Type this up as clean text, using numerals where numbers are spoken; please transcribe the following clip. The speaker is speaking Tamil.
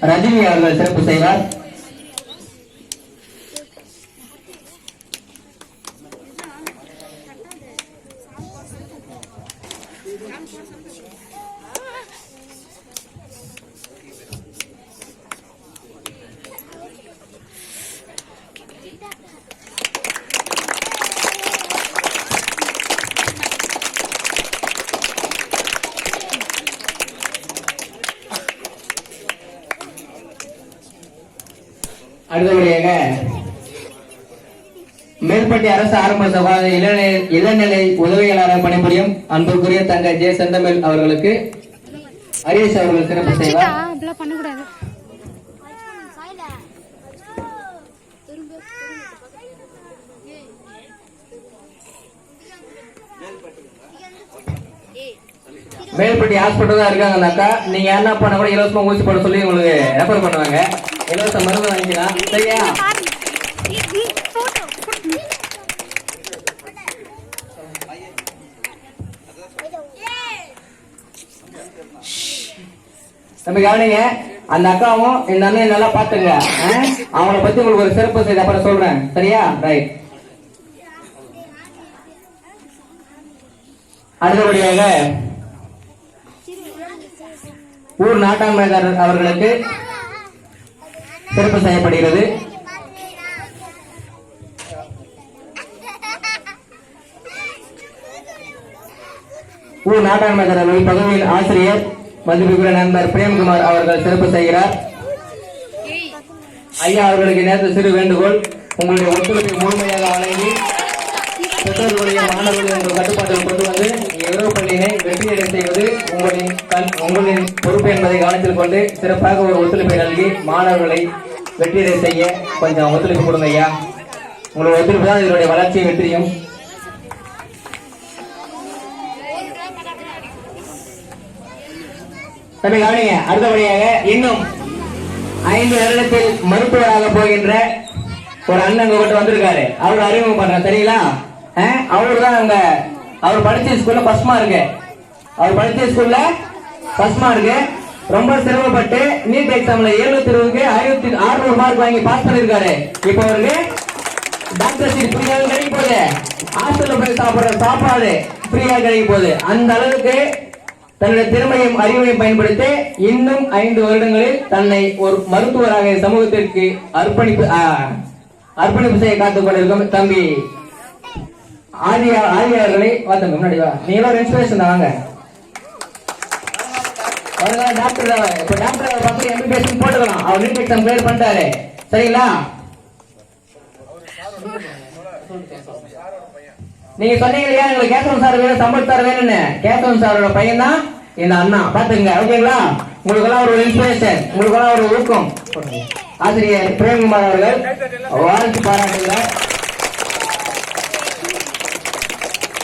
ரஜினி அவர்கள் சிறப்பு செய்வார். அடுத்தபடியாக மேல்பட்டி அரசு ஆரம்ப சுகாதார இளநிலை உதவியாளராக பணிபுரியும் அன்புக்குரிய தங்க ஜே செந்தமிழ் அவர்களுக்கு ஹரீஷ் அவர்கள் சிறப்பு செய்வார். மேல்பட்டி ஹாஸ்பிட்டல் தான் இருக்காங்கன்னாக்கா நீங்க என்ன பண்ண கூட இலவசமா ஊசி போட சொல்லி உங்களுக்கு ரெஃபர் பண்ணுவாங்க. இலவச மருந்து வாங்கிக்கலாம். சரியா? தம்பி கவனிங்க, அந்த அக்காவும் இந்த அண்ணன் நல்லா பாத்துங்க. அவங்கள பத்தி உங்களுக்கு ஒரு சிறப்பு செய்தி அப்புறம் சொல்றேன். சரியா? ரைட். அடுத்தபடியாக ஊர் நாட்டாண்மையாளர் அவர்களுக்கு சிறப்பு செய்யப்படுகிறது. ஊர் நாட்டாண்மையாளர் பகுதியில் ஆசிரியர் மதிப்புக்குரிய நண்பர் பிரேம்குமார் அவர்கள் சிறப்பு செய்கிறார். ஐயா அவர்களுக்கு நேரத்தில் சிறு வேண்டுகோள், உங்களுடைய ஒத்துழைப்பை முழுமையாக வழங்கி பெற்றோர்களுடைய மாணவர்கள் என்ற கட்டுப்பாட்டில் கொண்டு வந்து இரவு பள்ளியினை வெற்றியடை செய்வது உங்களின் பொறுப்பு என்பதை கவனத்தில் கொண்டு சிறப்பாக ஒரு ஒத்துழைப்பை நல்கி மாணவர்களை வெற்றியடை செய்ய கொஞ்சம் ஒத்துழைப்பு கொடுங்க ஐயா. உங்களுடைய ஒத்துழைப்பு தான் இதனுடைய வளர்ச்சியை வெற்றியும். தம்பி கவனிங்க, அடுத்தபடியாக இன்னும் 5 வருடத்தில் மருத்துவராக போகின்ற ஒரு அண்ணன் உங்ககிட்ட வந்திருக்காரு. அவரு அறிமுகம் பண்ற சரிங்களா? அவரு தான் அங்க அவர் படிச்ச ஸ்கூல்ல ஃபர்ஸ்ட் மார்க். அவர் படிச்ச ஸ்கூல்ல ஃபர்ஸ்ட் மார்க். ரொம்ப சிரமப்பட்டு நீட் எக்ஸாம்ல 720க்கு 1600 மார்க் வாங்கி பாஸ் பண்ணிருக்காரு. இப்போ அவருக்கு டாக்டர் சீட் ஃப்ரீயாக கிடைக்க போகுது. ஹாஸ்டல்ல போய் சாப்பிடுற சாப்பாடு ஃப்ரீயாக கிடைக்க போகுது. அந்த அளவுக்கு தன்னுடைய திறமையும் அறிவையும் பயன்படுத்தி இன்னும் 5 வருடங்களில் தன்னை ஒரு மருத்துவராக சமூகத்திற்கு அர்ப்பணிப்பு செய்ய காத்துக் கொண்டிருக்கும் தம்பி ஆதியாளர்களை பார்த்தங்க. முன்னாடி வா, நீங்களும் ஒரு இன்ஸ்பிரேஷன் தான். வாங்க டாக்டர். இப்ப டாக்டர் பக்கத்துல எம்பிபிஎஸ் போட்டுக்கலாம். அவர் நீட் எக்ஸாம் கிளியர் பண்ணிட்டாரு. சரிங்களா? நீங்க சொன்னீங்க இல்லையா எங்களுக்கு கேசவன் சார் வேணும், சம்பத் சார் வேணும்னு. கேசவன் சாரோட பையன் தான் இந்த அண்ணா. பாத்துங்க. ஓகேங்களா? உங்களுக்கு எல்லாம் ஒரு இன்ஸ்பிரேஷன், உங்களுக்கு எல்லாம் ஒரு ஊக்கம். ஆசிரியர் பிரேம்குமார் அவர்கள் வாழ்த்து பாராட்டுகிறார்.